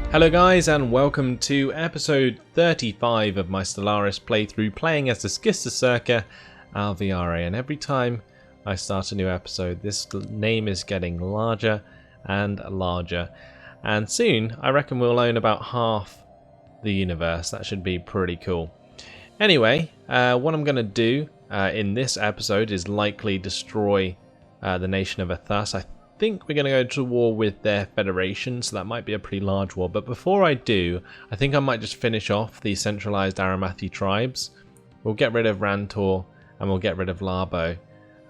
Hello guys, and welcome to episode 35 of my Stellaris playthrough, playing as the Schistocerca Alveare. And every time I start a new episode, this name is getting larger and larger, and soon I reckon we'll own about half the universe. That should be pretty cool. Anyway, what I'm going to do in this episode is likely destroy the nation of Athas. I think we're going to go to war with their federation, so that might be a pretty large war. But before I do, I think I might just finish off the centralized Aramathi tribes. We'll get rid of Rantor and we'll get rid of Labo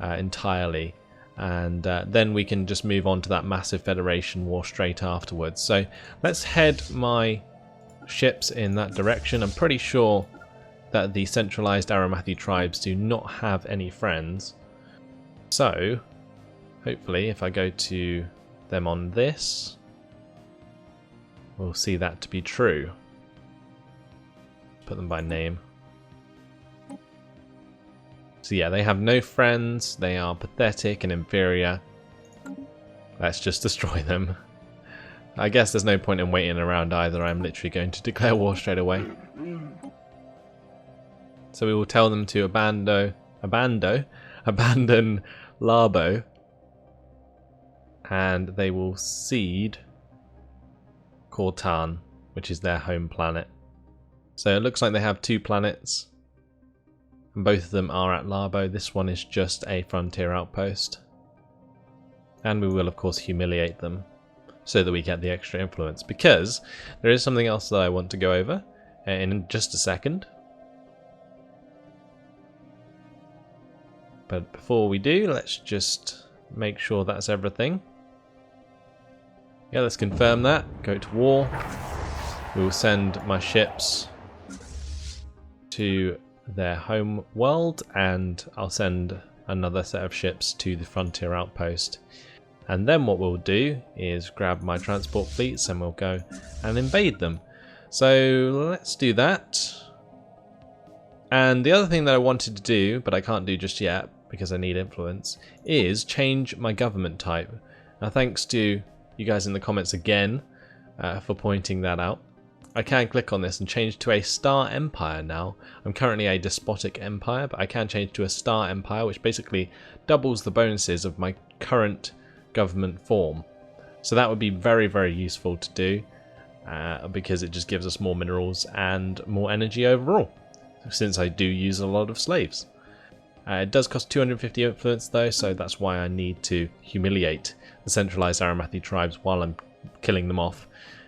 entirely, and then we can just move on to that massive federation war straight afterwards. So let's head my ships in that direction. I'm pretty sure that the centralized Aramathi tribes do not have any friends, so hopefully if I go to them on this, we'll see that to be true. Put them by name. So yeah, they have no friends, they are pathetic and inferior. Let's just destroy them. I guess there's no point in waiting around either. I'm literally going to declare war straight away. So we will tell them to abandon Labo, and they will cede Cortan, which is their home planet. So it looks like they have two planets, and both of them are at Labo. This one is just a frontier outpost, and we will of course humiliate them so that we get the extra influence, because there is something else that I want to go over in just a second. But before we do, let's just make sure that's everything. Yeah, let's confirm that. Go to war. We will send my ships to their home world, and I'll send another set of ships to the frontier outpost. And then what we'll do is grab my transport fleets and we'll go and invade them. So let's do that. And the other thing that I wanted to do, but I can't do just yet because I need influence, is change my government type. Now, thanks to you guys in the comments again for pointing that out. I can click on this and change to a star empire now. I'm currently a despotic empire, but I can change to a star empire, which basically doubles the bonuses of my current government form. So that would be very, very useful to do because it just gives us more minerals and more energy overall, since I do use a lot of slaves. It does cost 250 influence though, so that's why I need to humiliate the centralized Aramathi tribes while I'm killing them off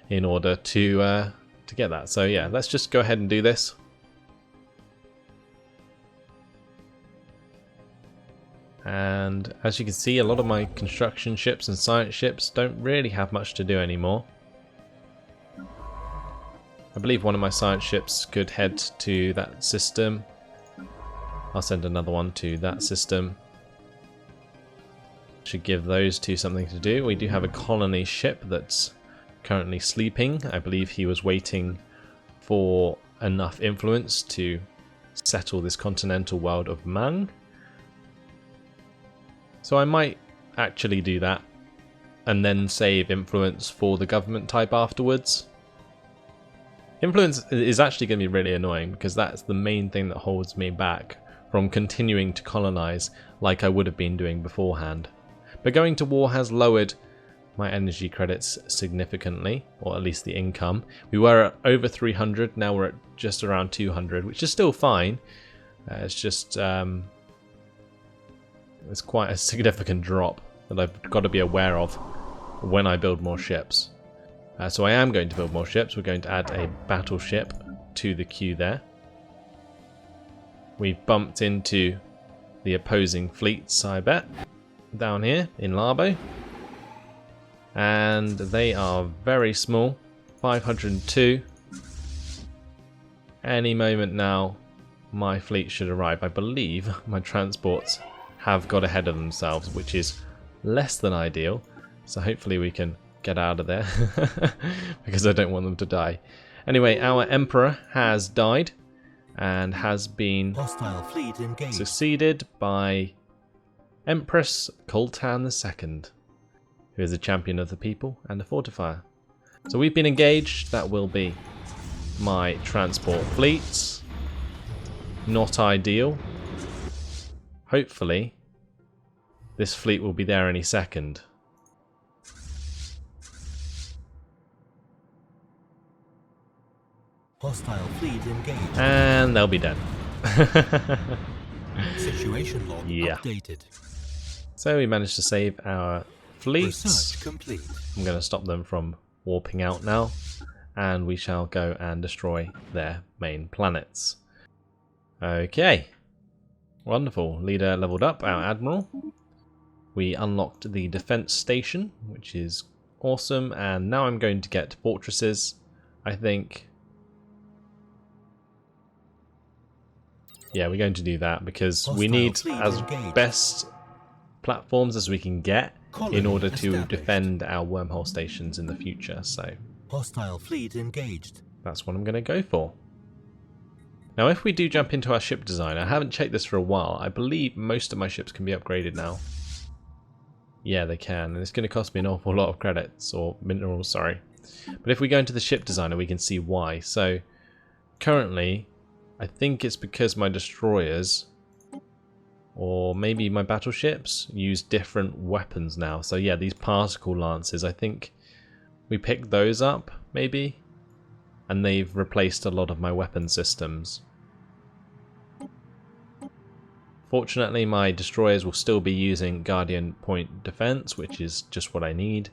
in order to get that. So yeah, let's just go ahead and do this. And as you can see, a lot of my construction ships and science ships don't really have much to do anymore. I believe one of my science ships could head to that system. I'll send another one to that system. Should give those two something to do. We do have a colony ship that's currently sleeping. I believe he was waiting for enough influence to settle this continental world of Mang. So I might actually do that and then save influence for the government type afterwards. Influence is actually going to be really annoying because that's the main thing that holds me back from continuing to colonize like I would have been doing beforehand. But going to war has lowered my energy credits significantly, or at least the income. We were at over 300, now we're at just around 200, which is still fine. It's just it's quite a significant drop that I've got to be aware of when I build more ships. So I am going to build more ships. We're going to add a battleship to the queue there. We've bumped into the opposing fleets, I bet, down here in Labo. And they are very small, 502. Any moment now, my fleet should arrive. I believe my transports have got ahead of themselves, which is less than ideal. So hopefully we can get out of there, because I don't want them to die. Anyway, our Emperor has died and has been succeeded by Empress Coltan II, who is a champion of the people and a fortifier. So we've been engaged. That will be my transport fleets. Not ideal. Hopefully, this fleet will be there any second. Hostile fleet engaged. And they'll be dead. Situation log updated. So we managed to save our fleets. Research complete. I'm going to stop them from warping out now. And we shall go and destroy their main planets. Okay. Wonderful. Leader leveled up, our admiral. We unlocked the defense station, which is awesome. And now I'm going to get fortresses, I think. Yeah, we're going to do that because we need as best platforms as we can get in order to defend our wormhole stations in the future. So hostile fleet engaged. That's what I'm going to go for. Now, if we do jump into our ship design, I haven't checked this for a while. I believe most of my ships can be upgraded now. Yeah, they can, and it's going to cost me an awful lot of credits or minerals. Sorry, but if we go into the ship designer, we can see why. So currently, I think it's because my destroyers, or maybe my battleships, use different weapons now. So yeah, these particle lances, I think we picked those up, maybe, and they've replaced a lot of my weapon systems. Fortunately, my destroyers will still be using Guardian Point Defense, which is just what I need.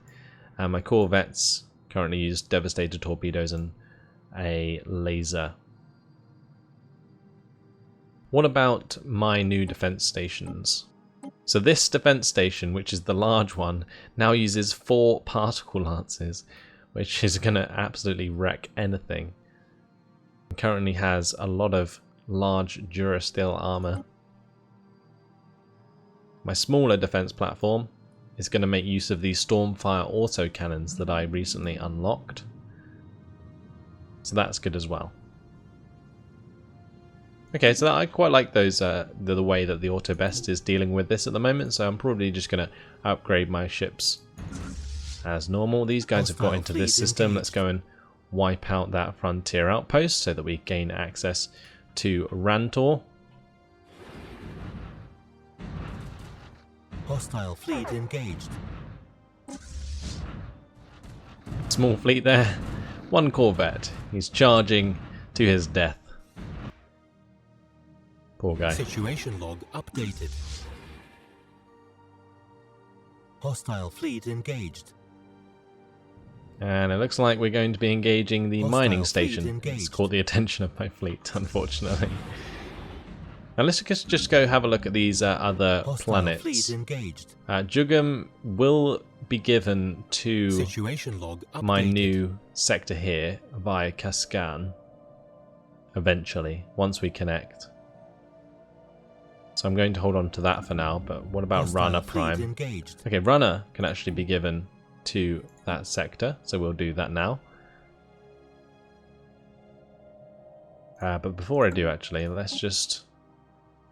And my corvettes currently use Devastator torpedoes and a laser. What about my new defense stations? So this defense station, which is the large one, now uses 4 particle lances, which is going to absolutely wreck anything. It currently has a lot of large Durasteel armor. My smaller defense platform is going to make use of these Stormfire autocannons that I recently unlocked. So that's good as well. Okay, so I quite like those the way that the Auto Best is dealing with this at the moment, so I'm probably just going to upgrade my ships as normal. These guys have got into this system. Let's go and wipe out that frontier outpost so that we gain access to Rantor. Hostile fleet engaged. Small fleet there. 1 corvette. He's charging to his death. Poor guy. Situation log updated. Hostile fleet engaged. And it looks like we're going to be engaging the mining fleet station. engaged. It's caught the attention of my fleet, unfortunately. Now let's just go have a look at these other Hostile planets. fleet engaged. Jugum will be given to Situation log updated. my new sector here via Cascan eventually, once we connect. So I'm going to hold on to that for now, but what about Hostile Runner fleet Prime? engaged. Okay, Runner can actually be given to that sector, so we'll do that now. But before I do, actually, let's just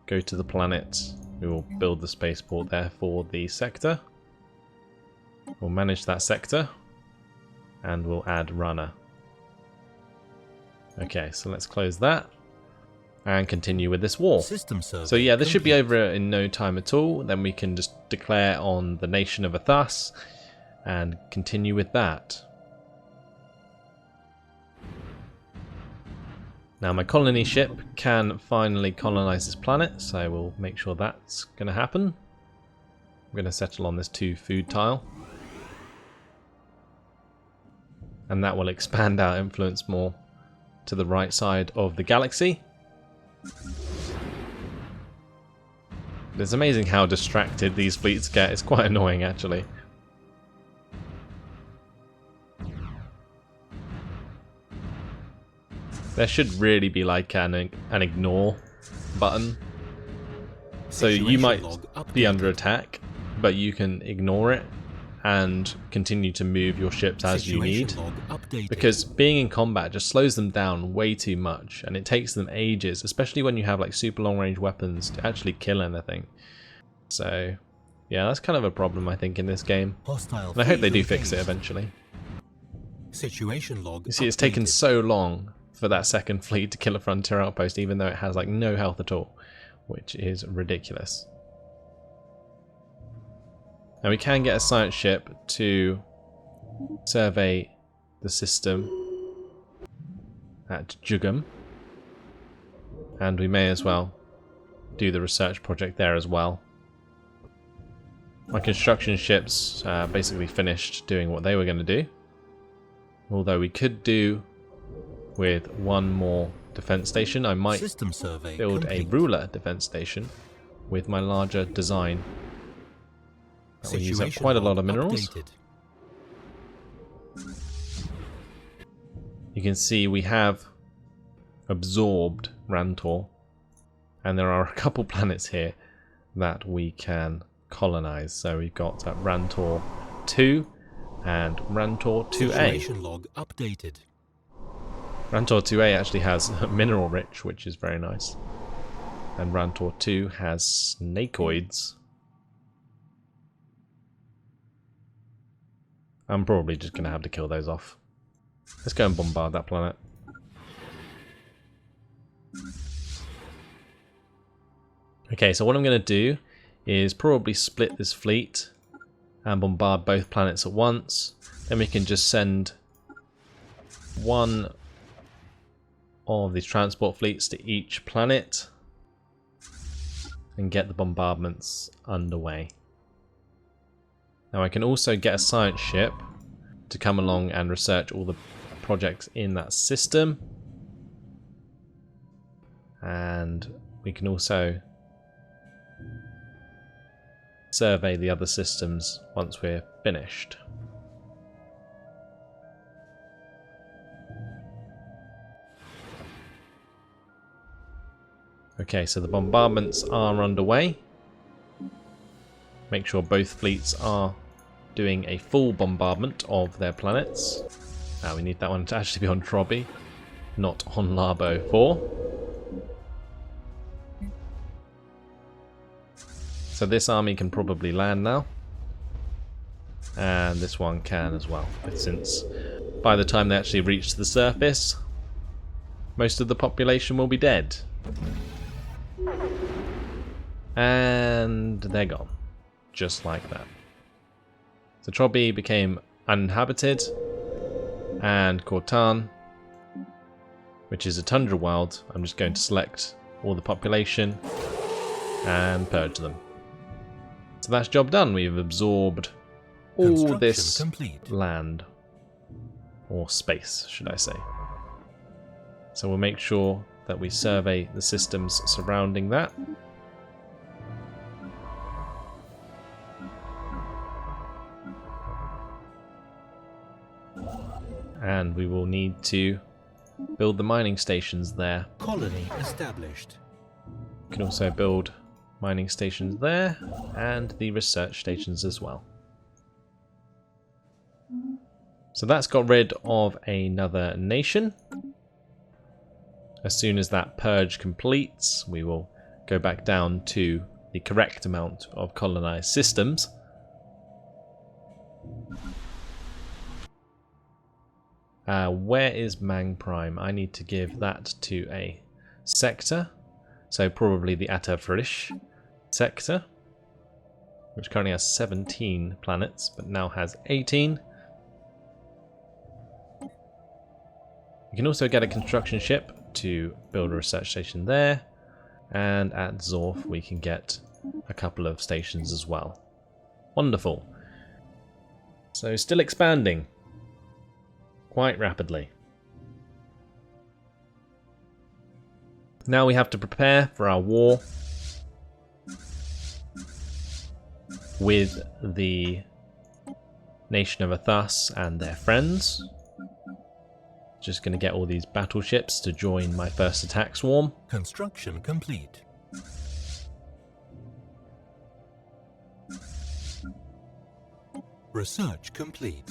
go to the planet. We will build the spaceport there for the sector. We'll manage that sector, and we'll add Runner. Okay, so let's close that and continue with this war. System survey So yeah, this should be complete. over in no time at all. Then we can just declare on the nation of Athas and continue with that. Now my colony ship can finally colonize this planet, so we'll make sure that's going to happen. I'm going to settle on this 2 food tile. And that will expand our influence more to the right side of the galaxy. It's amazing how distracted these fleets get. It's quite annoying, actually. There should really be like an ignore button. So you might be under attack, but you can ignore it and continue to move your ships as you need. Because being in combat just slows them down way too much, and it takes them ages, especially when you have like super long range weapons, to actually kill anything. So yeah, that's kind of a problem, I think, in this game. And I hope they do fix it eventually. Situation log You see, it's taken updated. so long for that second fleet to kill a frontier outpost, even though it has like no health at all, which is ridiculous. Now we can get a science ship to survey the system at Jugum, and we may as well do the research project there as well. My construction ships basically finished doing what they were going to do, although we could do with one more defense station. I might System survey build complete. a ruler defense station with my larger design. That will use up Situation quite a lot log of minerals. updated. You can see we have absorbed Rantor, and there are a couple planets here that we can colonize. So we've got Rantor 2 and Rantor 2A. Situation log updated. Rantor 2A actually has mineral rich, which is very nice. And Rantor 2 has snakeoids. I'm probably just going to have to kill those off. Let's go and bombard that planet. Okay, so what I'm going to do is probably split this fleet and bombard both planets at once. Then we can just send one of these transport fleets to each planet and get the bombardments underway. Now I can also get a science ship to come along and research all the projects in that system, and we can also survey the other systems once we're finished. Okay, so the bombardments are underway. Make sure both fleets are doing a full bombardment of their planets. Now we need that one to actually be on Trobby, not on Larbo 4. So this army can probably land now. And this one can as well. But since by the time they actually reach the surface, most of the population will be dead. And they're gone. Just like that. So Trobby became uninhabited, and Cortan, which is a tundra world, I'm just going to select all the population and purge them. So that's job done. We've absorbed all this complete. land, or space, should I say. So we'll make sure that we survey the systems surrounding that. And we will need to build the mining stations there. Colony established. We can also build mining stations there and the research stations as well. So that's got rid of another nation. As soon as that purge completes, we will go back down to the correct amount of colonized systems. Where is Mang Prime? I need to give that to a sector. So probably the Atafrish sector, which currently has 17 planets, but now has 18. You can also get a construction ship to build a research station there. And at Zorf we can get a couple of stations as well. Wonderful. So still expanding quite rapidly. Now we have to prepare for our war with the nation of Athas and their friends. Just going to get all these battleships to join my first attack swarm. Construction complete. Research complete.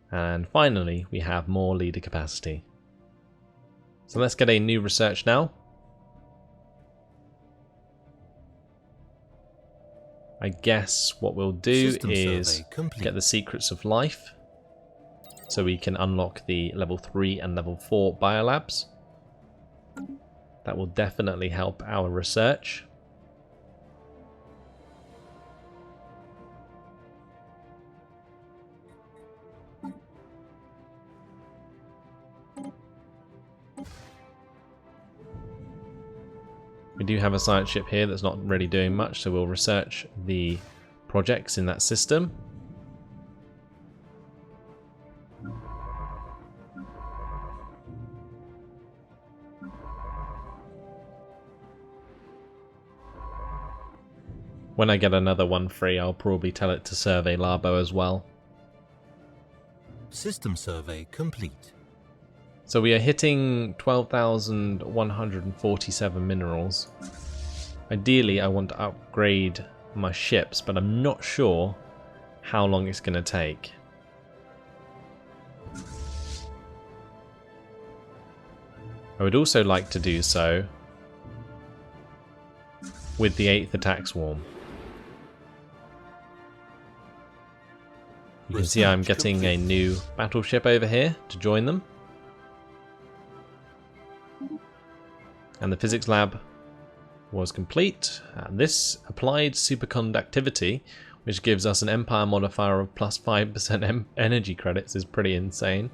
And finally, we have more leader capacity. So let's get a new research now. I guess what we'll do System is survey complete. get the secrets of life so we can unlock the level 3 and level 4 biolabs. That will definitely help our research. We do have a science ship here that's not really doing much, so we'll research the projects in that system. When I get another one free, I'll probably tell it to survey Labo as well. System survey complete. So we are hitting 12,147 minerals. Ideally, I want to upgrade my ships, but I'm not sure how long it's going to take. I would also like to do so with the 8th attack swarm. You can see I'm getting a new battleship over here to join them. And the physics lab was complete. This applied superconductivity, which gives us an empire modifier of plus 5% energy credits, is pretty insane.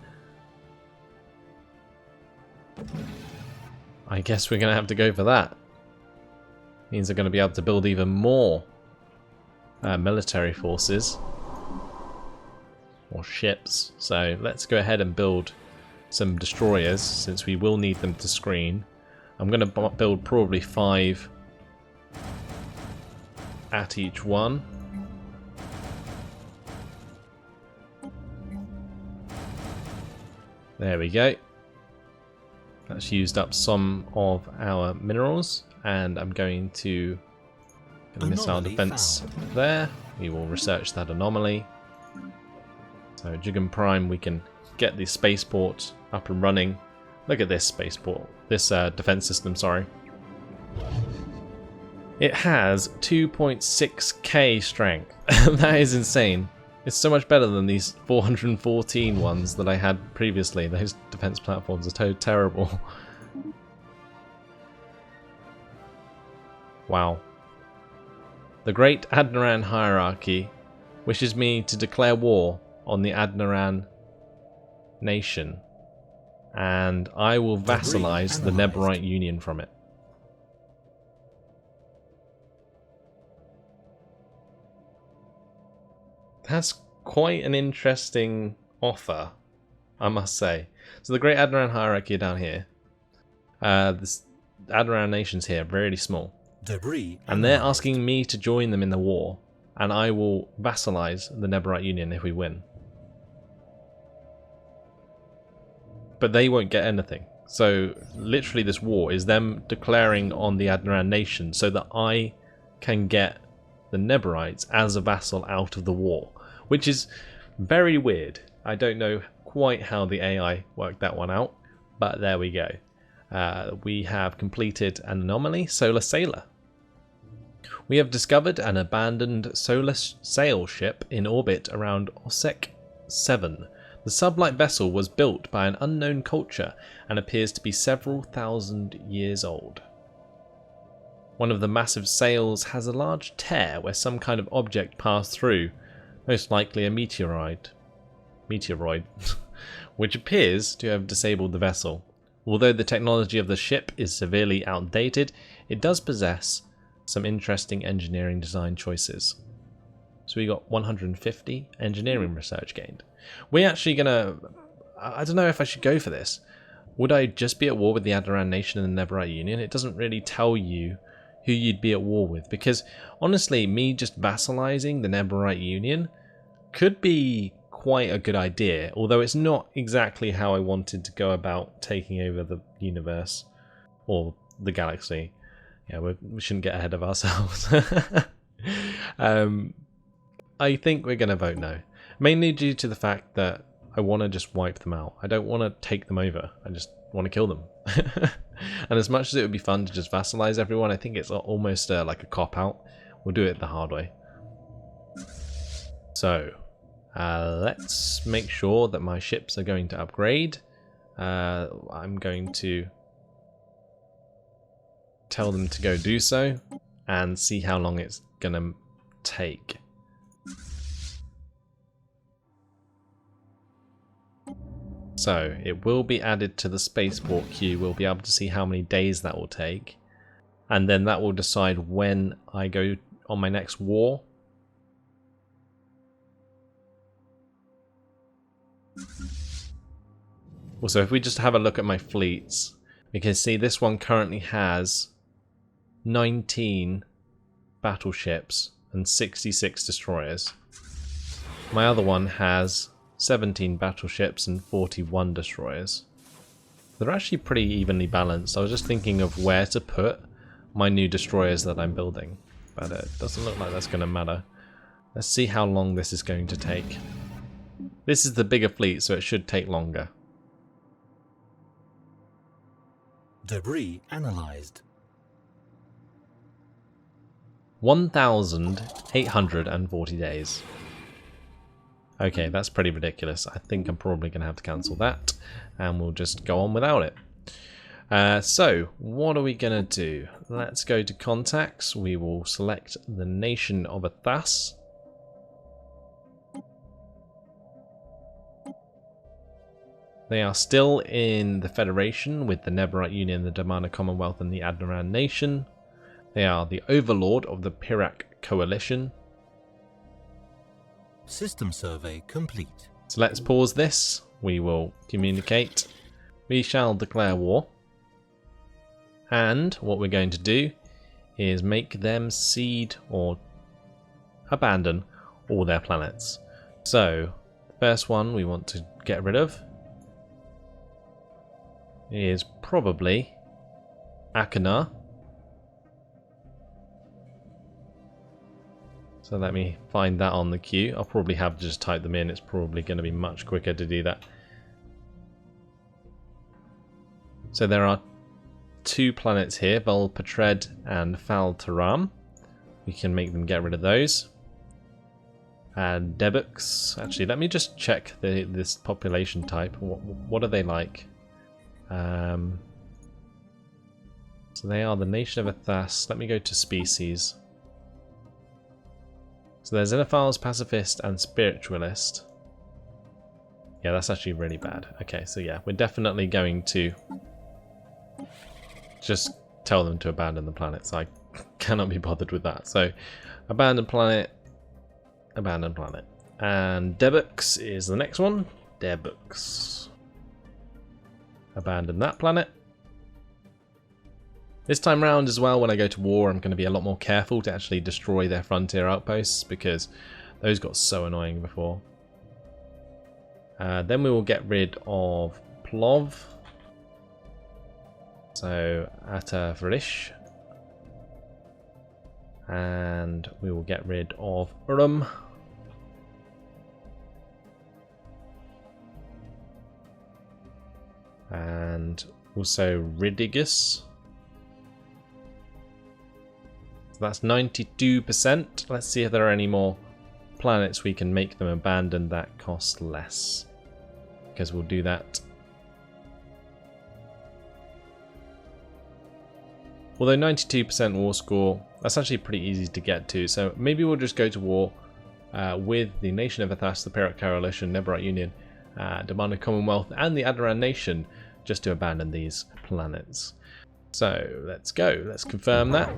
I guess we're going to have to go for that. Means they're going to be able to build even more military forces. Or ships. So let's go ahead and build some destroyers, since we will need them to screen. I'm going to build probably 5 at each one. There we go. That's used up some of our minerals, and I'm going to get a missile defense there. We will research that anomaly. So Jigen Prime, we can get the spaceport up and running. Look at this spaceport, this defense system, sorry. It has 2.6k strength. That is insane. It's so much better than these 414 ones that I had previously. Those defense platforms are terrible. Wow. The Great Adnaran Hierarchy wishes me to declare war on the Adnaran nation, and I will vassalize the Neborite Union from it. That's quite an interesting offer, I must say. So the Great Adnaran Hierarchy are down here. This Adnaran nation's here, really small. And they're asking me to join them in the war, and I will vassalize the Neborite Union if we win. But they won't get anything. So literally this war is them declaring on the Adnaran nation so that I can get the Neborites as a vassal out of the war, which is very weird. I don't know quite how the AI worked that one out, but there we go. We have completed an anomaly, Solar Sailor. We have discovered an abandoned solar sail ship in orbit around Osek 7. The sublight vessel was built by an unknown culture and appears to be several thousand years old. One of the massive sails has a large tear where some kind of object passed through, most likely a meteoroid, which appears to have disabled the vessel. Although the technology of the ship is severely outdated, it does possess some interesting engineering design choices. So we got 150 engineering research gained. We're actually gonna, I don't know if I should go for this. Would I just be at war with the Adnaran nation and the Neborite Union? It doesn't really tell you who you'd be at war with, because honestly, me just vassalizing the Neborite Union could be quite a good idea, although it's not exactly how I wanted to go about taking over the universe or the galaxy. Yeah, we shouldn't get ahead of ourselves. I think we're going to vote no, mainly due to the fact that I want to just wipe them out. I don't want to take them over. I just want to kill them. And as much as it would be fun to just vassalize everyone, I think it's almost like a cop-out. We'll do it the hard way. So, Let's make sure that my ships are going to upgrade. I'm going to tell them to go do so and see how long it's going to take. So it will be added to the spaceport queue. We'll be able to see how many days that will take, and then that will decide when I go on my next war. Also, if we just have a look at my fleets, we can see this one currently has 19 battleships and 66 destroyers. My other one has 17 battleships and 41 destroyers. They're actually pretty evenly balanced. I was just thinking of where to put my new destroyers that I'm building, but it doesn't look like that's going to matter. Let's see how long this is going to take. This is the bigger fleet, so it should take longer. Debris analyzed. 1,840 days. Okay, that's pretty ridiculous. I think I'm probably going to have to cancel that, and we'll just go on without it. So, what are we going to do? Let's go to contacts. We will select the nation of Athas. They are still in the Federation with the Neverite Union, the Damana Commonwealth, and the Adnaran Nation. They are the Overlord of the Pirac Coalition. System survey complete. So let's pause this. We will communicate. We shall declare war. And what we're going to do is make them cede or abandon all their planets. So, the first one we want to get rid of is probably Akana. So let me find that on the queue. I'll probably have to just type them in. It's probably going to be much quicker to do that. So there are 2 planets here, Volpatred and Faltaram. We can make them get rid of those. And Debux. Actually, let me just check this population type. What are they like? So they are the nation of Athas. Let me go to species. So there's Xenophiles, Pacifist, and Spiritualist. Yeah, that's actually really bad. Okay, so yeah, we're definitely going to just tell them to abandon the planets. I cannot be bothered with that. So, abandon planet, abandon planet. And Debux is the next one. Debux. Abandon that planet. This time round as well, when I go to war, I'm going to be a lot more careful to actually destroy their frontier outposts, because those got so annoying before. Then we will get rid of Plov. So, Ata Vrish. And we will get rid of Urum. And also Ridigus. So that's 92%. Let's see if there are any more planets we can make them abandon that cost less, because we'll do that. Although 92% war score, that's actually pretty easy to get to, so maybe we'll just go to war with the nation of Athas, the Pirac Coalition, Neverite Union, Damana Commonwealth, and the Adnaran Nation, just to abandon these planets. So let's go. Let's confirm that.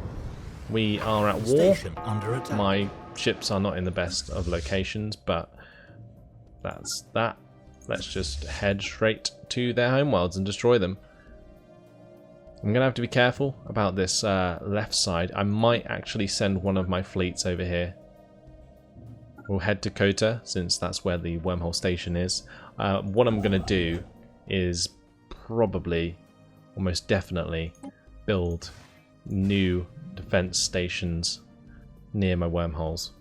We are at war. My ships are not in the best of locations, but that's that. Let's just head straight to their homeworlds and destroy them. I'm going to have to be careful about this left side. I might actually send one of my fleets over here. We'll head to Kota, since that's where the wormhole station is. What I'm going to do is probably, almost definitely, build new defense stations near my wormholes.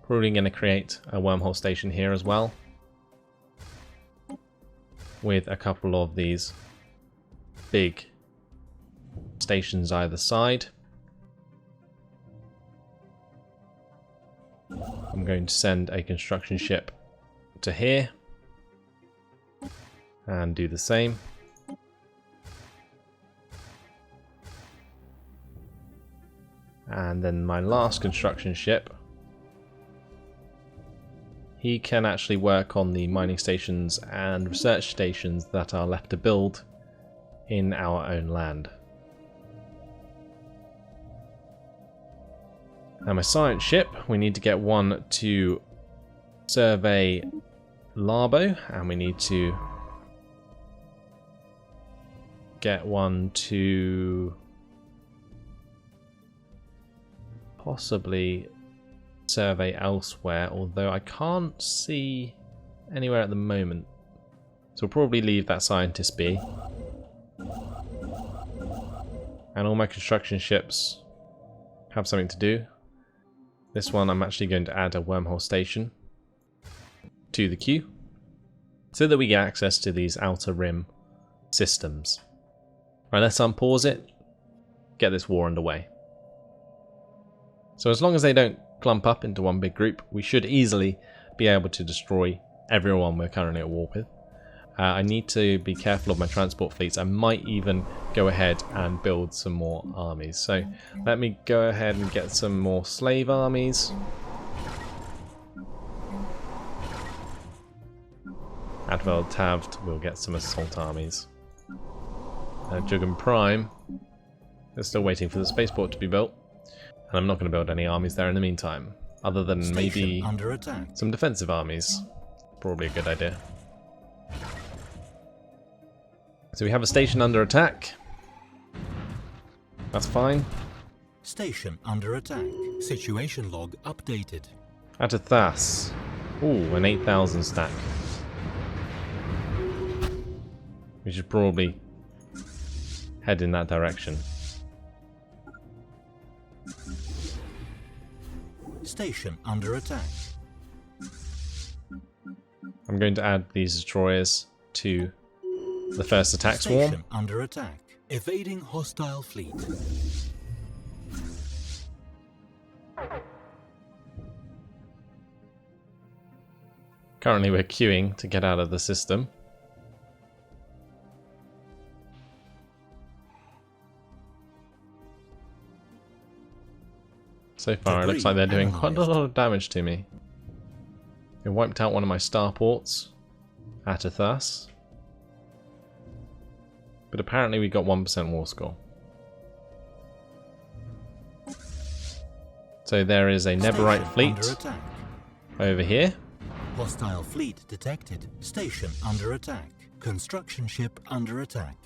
Probably going to create a wormhole station here as well, with a couple of these big stations either side. I'm going to send a construction ship to here and do the same. And then my last construction ship, he can actually work on the mining stations and research stations that are left to build in our own land. Now my science ship, we need to get one to survey Larbo, and we need to get one to possibly survey elsewhere, although I can't see anywhere at the moment. So we'll probably leave that scientist be. And all my construction ships have something to do. This one I'm actually going to add a wormhole station to the queue so that we get access to these outer rim systems. Right, let's unpause it, get this war underway. So as long as they don't clump up into one big group, we should easily be able to destroy everyone we're currently at war with. I need to be careful of my transport fleets. I might even go ahead and build some more armies. So let me go ahead and get some more slave armies. Advel Tavd will get some assault armies. Jugan Prime is still waiting for the spaceport to be built. And I'm not going to build any armies there in the meantime. Other than maybe some defensive armies. Probably a good idea. So we have a station under attack. That's fine. Station under attack. Situation log updated. At a Thas. Ooh, an 8,000 stack. We should probably head in that direction. Station under attack. I'm going to add these destroyers to the first attack swarm. Station under attack. Evading hostile fleet. Currently we're queuing to get out of the system. So far it looks like they're doing quite a lot of damage to me. It wiped out one of my starports at a Thas. But apparently we got 1% war score. So there is a Neverite fleet over here. Hostile fleet detected. Station under attack. Construction ship under attack.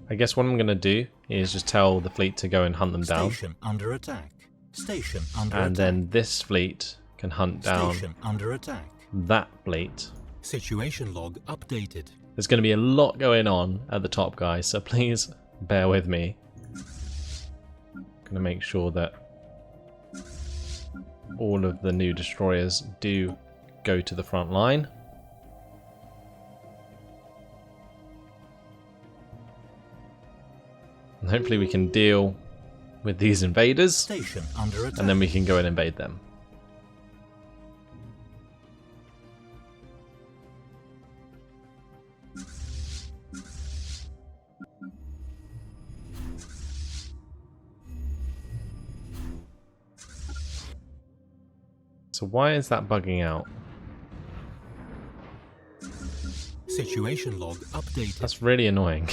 I guess what I'm going to do is just tell the fleet to go and hunt them down. Station under attack. Station under attack. And then this fleet can hunt down Station under attack. that fleet. Situation log updated. There's going to be a lot going on at the top, guys, so please bear with me. I'm going to make sure that all of the new destroyers do go to the front line. And hopefully we can deal with these invaders, Station under attack. and then we can go and invade them. So why is that bugging out? Situation log updated. That's really annoying.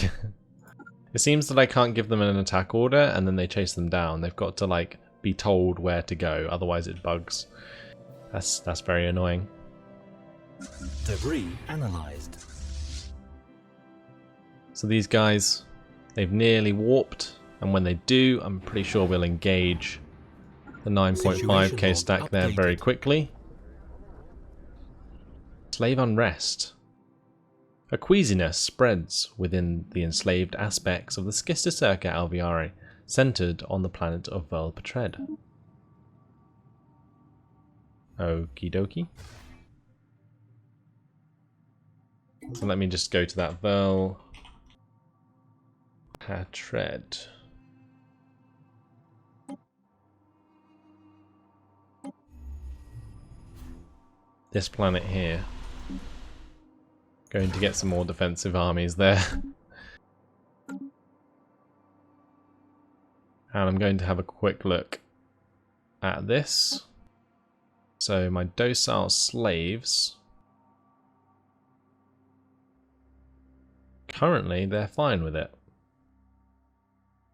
It seems that I can't give them an attack order and then they chase them down. They've got to like be told where to go, otherwise it bugs. That's very annoying. Debris analyzed. So these guys, they've nearly warped, and when they do, I'm pretty sure we'll engage the 9.5k stack there very quickly. Slave unrest. A queasiness spreads within the enslaved aspects of the Schistocerca Alveare, centered on the planet of Vel Petred. Okie dokie. So let me just go to that Vel Petred. this planet here. Going to get some more defensive armies there. And I'm going to have a quick look at this. So my docile slaves, currently they're fine with it.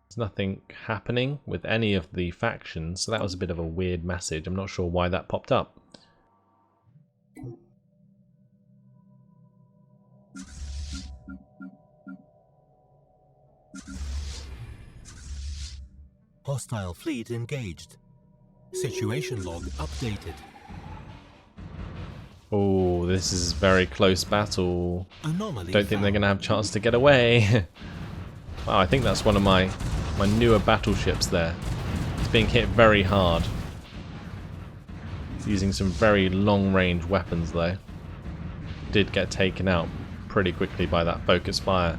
There's nothing happening with any of the factions, so that was a bit of a weird message. I'm not sure why that popped up. Hostile fleet engaged. Situation log updated. Oh, this is a very close battle. Anomaly Don't think they're found. going to have a chance to get away. Wow, I think that's one of my newer battleships there. It's being hit very hard. It's using some very long-range weapons though. Did get taken out pretty quickly by that focus fire.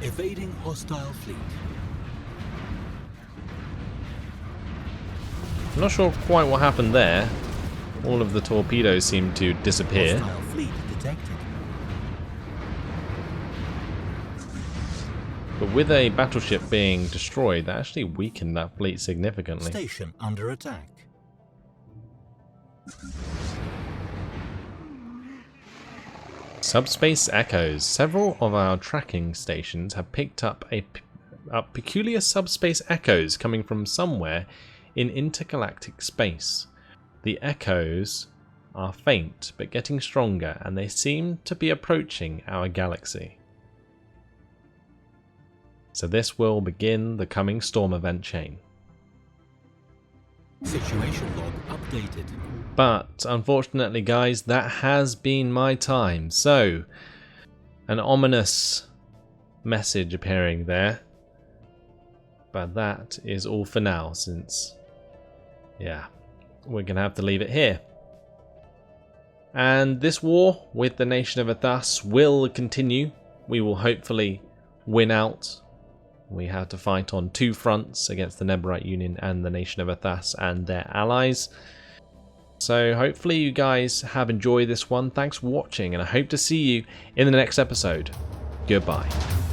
Evading hostile fleet. I'm not sure quite what happened there. All of the torpedoes seem to disappear. Hostile fleet detected. But with a battleship being destroyed, that actually weakened that fleet significantly. Station under attack. Subspace echoes. Several of our tracking stations have picked up peculiar subspace echoes coming from somewhere in intergalactic space. The echoes are faint but getting stronger, and they seem to be approaching our galaxy. So this will begin the coming storm event chain. Situation log updated. But unfortunately, guys, that has been my time. So, an ominous message appearing there. But that is all for now, since, yeah, we're going to have to leave it here. And this war with the nation of Athas will continue. We will hopefully win out. We have to fight on two fronts against the Neborite Union and the nation of Athas and their allies. So hopefully you guys have enjoyed this one. Thanks for watching, and I hope to see you in the next episode. Goodbye.